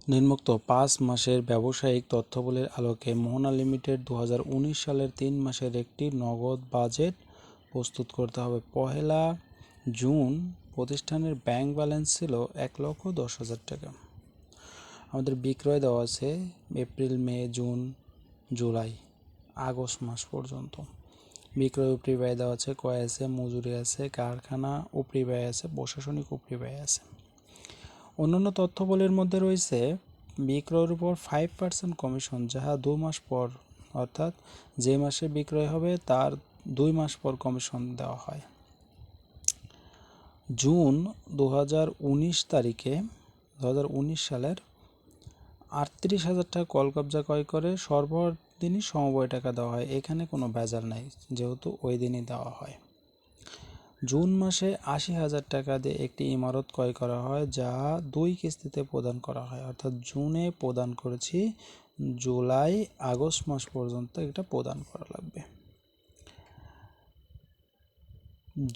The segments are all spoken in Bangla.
নিম্নোক্ত ৫ মাসের ব্যবসায়িক তথ্যাবলীর আলোকে মোহনা লিমিটেড ২০১৯ সালের ৩ মাসের একটি নগদ বাজেট প্রস্তুত করতে হবে। পহেলা জুন প্রতিষ্ঠানের ব্যাংক ব্যালেন্স ছিল ১,১০,০০০ টাকা। আমাদের বিক্রয় দেওয়া আছে এপ্রিল, মে, জুন, জুলাই, আগস্ট মাস পর্যন্ত। বিক্রয় উপরি ব্যয় দেওয়া আছে, ক্রয় আছে, মজুরি আছে, কারখানা উপরি ব্যয় আছে, প্রশাসনিক উপরি ব্যয় আছে। অন্যান্য তথ্যাবলীর মধ্যে রয়েছে বিক্রয়ের উপর 5% কমিশন, যাহা 2 মাস পর অর্থাৎ যে মাসে বিক্রয় হবে তার 2 মাস পর কমিশন দেওয়া হয়। জুন 2019 তারিখে 2019 সালের 38,000 টাকা কলকবজা ক্রয় করে সর্বদিনই সমবায় টাকা দেওয়া হয়। এখানে কোনো ভেজাল নাই, যেহেতু ওই দিনই দেওয়া হয়। জুন মাসে 80,000 টাকা দিয়ে একটি ইমারত ক্রয় করা হয়, যা 2 কিস্তিতে প্রদান করা হয়, অর্থাৎ জুনে প্রদান করেছি, জুলাই আগস্ট মাস পর্যন্ত এটা প্রদান করা লাগবে।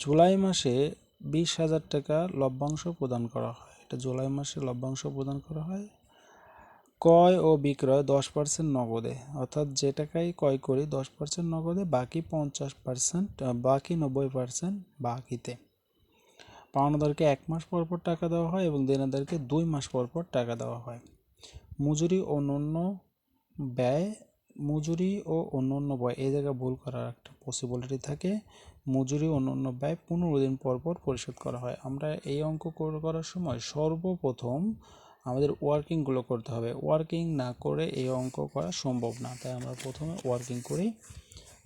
জুলাই মাসে 20,000 টাকা লভ্যাংশ প্রদান করা হয়, এটা জুলাই মাসে লভ্যাংশ প্রদান করা হয়। ক্রয় ও বিক্রয় 10% নগদে, অর্থাৎ যে টাকায় ক্রয় করি 10% নগদে, বাকি 50%, বাকি 90% বাকিতে। পাওনাদারকে 1 মাস পর পর টাকা দেওয়া হয় এবং দেনাদারকে 2 মাস পর পর টাকা দেওয়া হয়। মজুরি ও অন্যান্য ব্যয়, মজুরি ও অন্যান্য ব্যয়, এই জায়গায় ভুল করার একটা পসিবিলিটি থাকে। মজুরি ও অন্যান্য ব্যয় 15 দিন পর পর পরিশোধ করা হয়। আমরা এই অঙ্ক করার সময় সর্বপ্রথম আমাদের ওয়ার্কিংগুলো করতে হবে। ওয়ার্কিং না করে এই অঙ্ক করা সম্ভব না, তাই আমরা প্রথমে ওয়ার্কিং করি।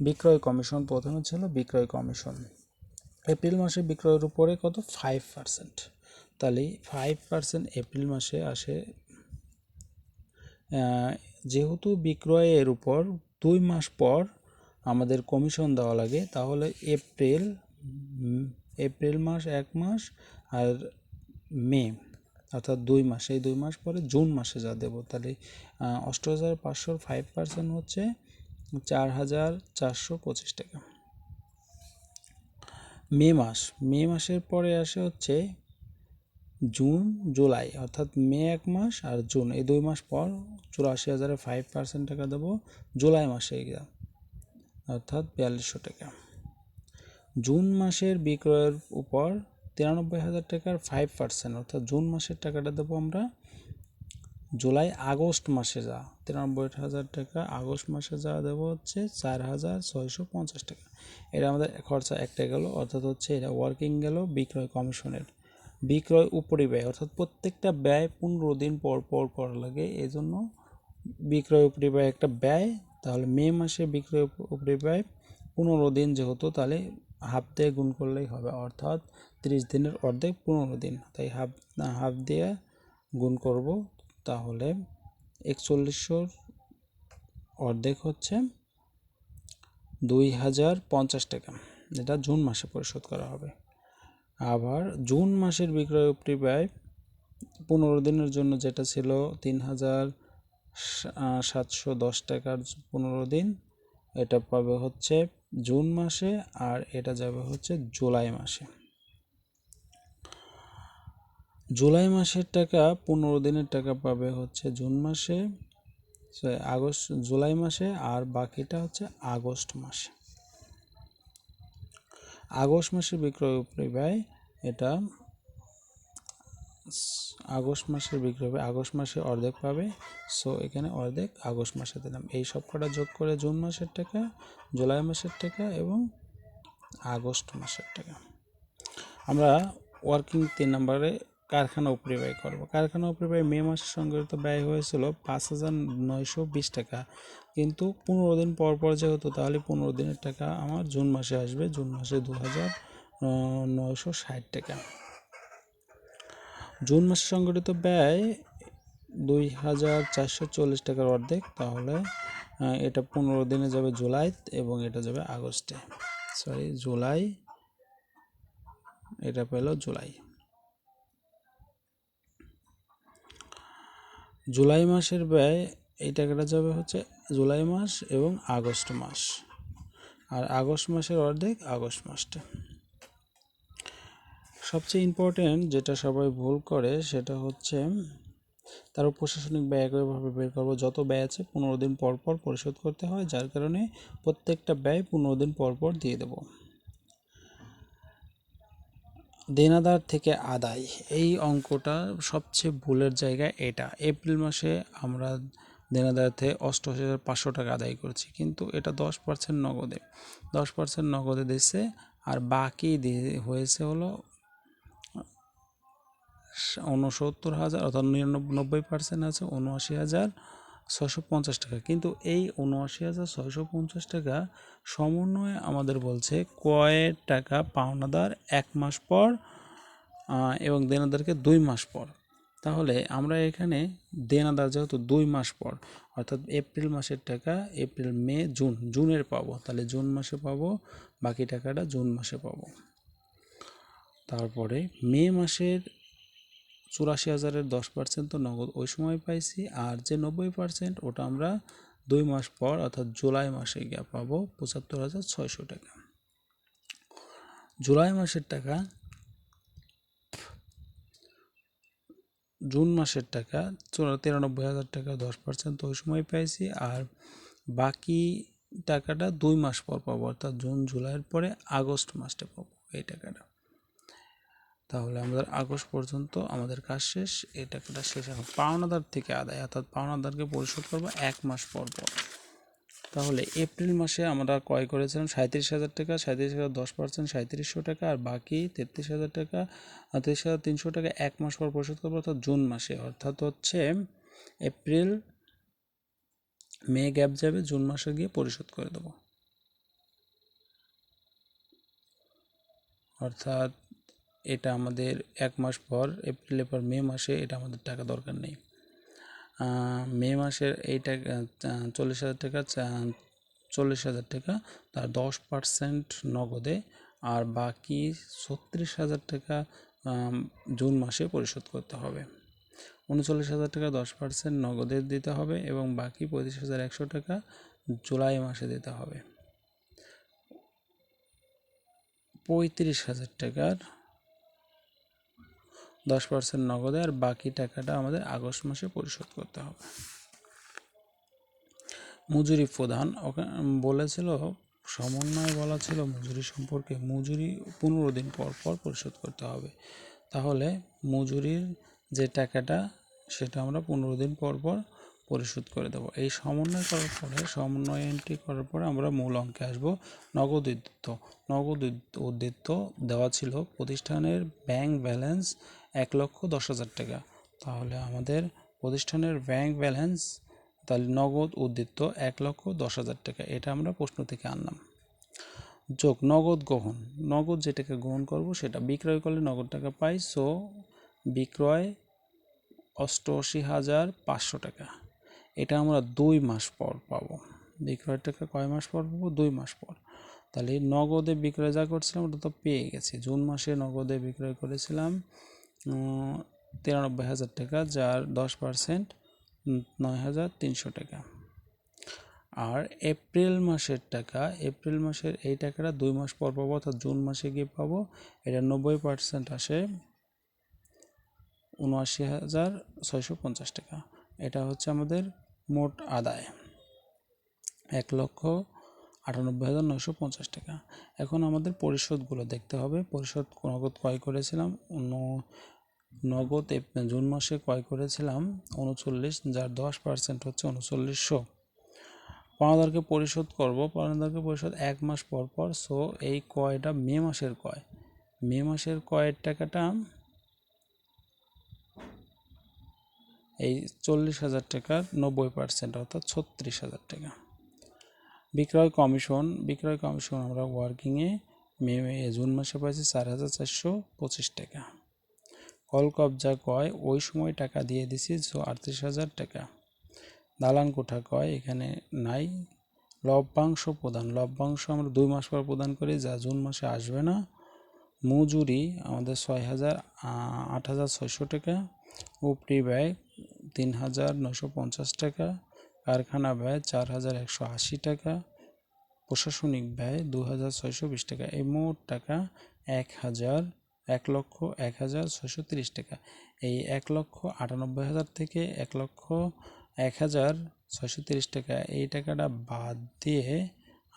বিক্রয় কমিশন প্রথমে ছিল বিক্রয় কমিশন। এপ্রিল মাসে বিক্রয়ের উপরে কত? 5%। তাহলে 5% এপ্রিল মাসে আসে। যেহেতু বিক্রয়ের উপর 2 মাস পর আমাদের কমিশন দেওয়া লাগে, তাহলে এপ্রিল মাস 1 মাস আর মে অর্থাৎ 2 মাস, এই 2 মাস পরে জুন মাসে যা দেব, তাহলে ৮৮,৫০০ 5% হচ্ছে 4,425 টাকা। মে মাসের পরে আসে হচ্ছে জুন, জুলাই, অর্থাৎ মে 1 মাস আর জুন, এই 2 মাস পর 84,000-এ 5% টাকা দেবো জুলাই মাসে গিয়ে, অর্থাৎ 4,200 টাকা। জুন মাসের বিক্রয়ের উপর 93,000 টাকার 5%, অর্থাৎ জুন মাসের টাকাটা দেবো আমরা জুলাই আগস্ট মাসে যা 93,000 টাকা, আগস্ট মাসে যা দেবো হচ্ছে 4,650 টাকা। এটা আমাদের খরচা একটা গেল, অর্থাৎ হচ্ছে এটা ওয়ার্কিং গেল বিক্রয় কমিশনের। বিক্রয় উপরি ব্যয়, অর্থাৎ প্রত্যেকটা ব্যয় 15 দিন পর পর করা লাগে, এই জন্য বিক্রয় উপরি ব্যয় একটা ব্যয়। তাহলে মে মাসে বিক্রয় উপরি ব্যয় 15 দিন যেহেতু, তাহলে হাফ দিয়ে গুণ করলেই হবে, অর্থাৎ 30 দিনের অর্ধেক 15 দিন, তাই হাফ দিয়ে গুণ করব, তাহলে 4100 অর্ধেক হচ্ছে 2,050 টাকা। এটা জুন মাসে পরিশোধ করা হবে। আবার জুন মাসের বিক্রয় উপরি ব্যয় 15 দিনের জন্য যেটা ছিল 3,710 টাকার 15 দিন, এটা পাবে হচ্ছে জুন মাসে, আর এটা যাবে হচ্ছে জুলাই মাসে। জুলাই মাসের টাকা 15 দিনের টাকা পাবে হচ্ছে জুন মাসে, জুলাই মাসে, আর বাকিটা হচ্ছে আগস্ট মাসে। আগস্ট মাসের বিক্রয় উপরি ব্যয়, এটা আগস্ট মাসের বিক্রয় হবে, আগস্ট মাসে অর্ধেক পাবে, সো এখানে অর্ধেক আগস্ট মাসে দিলাম। এই সব কটা যোগ করে জুন মাসের টাকা, জুলাই মাসের টাকা এবং আগস্ট মাসের টাকা। আমরা ওয়ার্কিং 3 নম্বরে কারখানা উপরি ব্যয় করব। কারখানা উপরি ব্যয় মে মাসে সংগঠিত ব্যয় হয়েছিল 5,920 টাকা, কিন্তু 15 দিন পর পর যেহেতু, তাহলে 15 দিনের টাকা আমার জুন মাসে আসবে, জুন মাসে 2,960 টাকা। জুন মাসে সংগঠিত ব্যয় 2,440 টাকার অর্ধেক, তাহলে এটা 15 দিনে যাবে জুলাই এবং এটা যাবে আগস্টে, জুলাই, এটা পেল জুলাই। জুলাই মাসের ব্যয়, এই টাকাটা যাবে হচ্ছে জুলাই মাস এবং আগস্ট মাস, আর আগস্ট মাসের অর্ধেক আগস্ট মাসটা। সবচেয়ে ইম্পর্টেন্ট যেটা সবাই ভুল করে সেটা হচ্ছে তারপর প্রশাসনিক ব্যয় একইভাবে বের করবো। যত ব্যয় আছে 15 দিন পর পর পরিশোধ করতে হয়, যার কারণে প্রত্যেকটা ব্যয় 15 দিন পর পর দিয়ে দেব। দেনাদার থেকে আদায়, এই অঙ্কটা সবচেয়ে ভুলের জায়গা। এটা এপ্রিল মাসে আমরা দেনাদার থেকে 88,500 টাকা আদায় করছি, কিন্তু এটা 10% নগদে, 10% নগদে দিচ্ছে, আর বাকি হয়েছে হলো 69,000, অর্থাৎ 90% আছে 79,650 টাকা। কিন্তু এই 79,650 টাকা সমন্বয়ে আমাদের বলছে কয়ের টাকা পাওনাদার 1 মাস পর এবং দেনাদারকে 2 মাস পর। তাহলে আমরা এখানে দেনাদার যেহেতু 2 মাস পর, অর্থাৎ এপ্রিল মাসের টাকা এপ্রিল, মে, জুনের পাবো, তাহলে জুন মাসে পাবো, বাকি টাকাটা জুন মাসে পাবো। তারপরে মে মাসের 84,000-এর 10% তো নগদ ওই সময় পাইছি, আর যে 90% ওটা আমরা 2 মাস পর অর্থাৎ জুলাই মাসে গিয়ে পাবো 75,600 টাকা। জুলাই মাসের টাকা জুন মাসের টাকা 93,000 টাকা, 10% তো ওই সময় পাইছি, আর বাকি টাকাটা 2 মাস পর পাবো, অর্থাৎ জুন জুলাইয়ের পরে আগস্ট মাসটা পাবো এই টাকাটা। তাহলে আমাদের আগস্ট পর্যন্ত আমাদের কাজ শেষ, এই টাকাটা শেষ। এখন পাওনাদার থেকে আদায়, অর্থাৎ পাওনাদারকে পরিশোধ করবো 1 মাস পর পর। তাহলে এপ্রিল মাসে আমরা ক্রয় করেছিলাম 37,000 টাকা, 37,000 10% 3700 টাকা, আর বাকি 33,000 টাকা, 33,300 টাকা 1 মাস পর পরিশোধ করবো, অর্থাৎ জুন মাসে। অর্থাৎ হচ্ছে এপ্রিল মে গ্যাপ যাবে, জুন মাসে গিয়ে পরিশোধ করে দেবো। অর্থাৎ এটা আমাদের 1 মাস পর এপ্রিলের পর মে মাসে এটা আমাদের টাকা দরকার নেই। মে মাসের এই টাকা 40,000 টাকা, 40,000 টাকা তার 10% নগদে, আর বাকি 36,000 টাকা জুন মাসে পরিশোধ করতে হবে। 39,000 টাকা 10% নগদে দিতে হবে, এবং বাকি 35,100 টাকা জুলাই মাসে দিতে হবে। 35,000 টাকার 10% নগদে, আর বাকি টাকাটা আমাদের আগস্ট মাসে পরিশোধ করতে হবে। মজুরি প্রদান বলেছিল, সমন্বয় বলা ছিল মজুরি সম্পর্কে, মজুরি 15 দিন পর পর পরিশোধ করতে হবে। তাহলে মজুরির যে টাকাটা সেটা আমরা 15 দিন পর পর পরিশোধ করে দেবো। এই সমন্বয় করার পরে, সমন্বয় এন্ট্রি করার পরে আমরা মূল অঙ্কে আসবো। নগদ উদ্বৃত্ত, নগদ উদ্বৃত্ত দেওয়া ছিল প্রতিষ্ঠানের ব্যাংক ব্যালেন্স 1,10,000 টাকা। তাহলে আমাদের প্রতিষ্ঠানের ব্যাংক ব্যালেন্স, তাহলে নগদ উদ্বৃত্ত 1,10,000 টাকা, এটা আমরা প্রশ্ন থেকে আনলাম। যোগ নগদ গ্রহণ, নগদ যেটাকে গ্রহণ করব সেটা বিক্রয় করলে নগদ টাকা পাই, সো বিক্রয় 88,500 টাকা, এটা আমরা 2 মাস পর পাবো। বিক্রয়ের টাকা কয় মাস পর পাবো? 2 মাস পর। তাহলে নগদে বিক্রয় যা করছিলাম ওটা তো পেয়ে গেছি। জুন মাসে নগদে বিক্রয় করেছিলাম 93,000 টাকা, যার 10% 9,300 টাকা। আর এপ্রিল মাসের টাকা, এপ্রিল মাসের এই টাকাটা 2 মাস পর পাবো, অর্থাৎ জুন মাসে গিয়ে পাবো। এটা 90% আসে 79,650 টাকা। এটা হচ্ছে আমাদের মোট আদায় 1,98,950 টাকা। এখন আমাদের পরিশোধগুলো দেখতে হবে। পরিশোধ নগদ ক্রয় করেছিলাম নগদ জুন মাসে ক্রয় করেছিলাম 39, যার 10% হচ্ছে 3900। পাওনাদারকে পরিশোধ করব, পাওনাদারকে পরিশোধ 1 মাস পর পর, সো এই ক্রয়টা মে মাসের ক্রয়। মে মাসের ক্রয়ের টাকাটা এই 40,000 টাকার 90%, অর্থাৎ 36,000 টাকা। বিক্রয় কমিশন, বিক্রয় কমিশন আমরা ওয়ার্কিংয়ে জুন মাসে পাইছি 4,425 টাকা। কল কবজা ক্রয় ওই সময় টাকা দিয়ে দিছি, 38,000 টাকা। দালান কোঠা ক্রয় এখানে নাই। লভ্যাংশ প্রদান, লভ্যাংশ আমরা 2 মাস পর প্রদান করি, যা জুন মাসে আসবে না। মজুরি আমাদের 8,600 টাকা। উপরি ব্যয় 3,950 টাকা। কারখানা ব্যয় 4,180 টাকা। প্রশাসনিক ব্যয় 2,620 টাকা। এই মোট টাকা 1,000 1,01,630 টাকা। এই 1,98,000 থেকে 1,01,630 টাকা, এই টাকাটা বাদ দিয়ে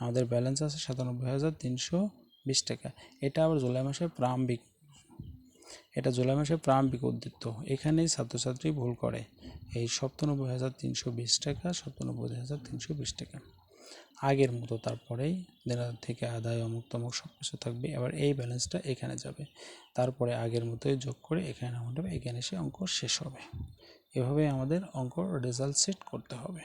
আমাদের ব্যালেন্স আছে 97,320 টাকা। এটা আবার জুলাই মাসের প্রারম্ভিক উদ্বৃত্ত। এখানেই ছাত্রছাত্রী ভুল করে, এই 97,320 টাকা, 97,320 টাকা আগের মতো, তারপরেই দেনা থেকে আদায় অমুক তমুক সব কিছু থাকবে। এবার এই ব্যালেন্সটা এখানে যাবে, তারপরে আগের মতোই যোগ করে এখানে নামাতে হবে, এখানে এসে অঙ্ক শেষ হবে। এভাবে আমাদের অঙ্ক রেজাল্ট সেট করতে হবে।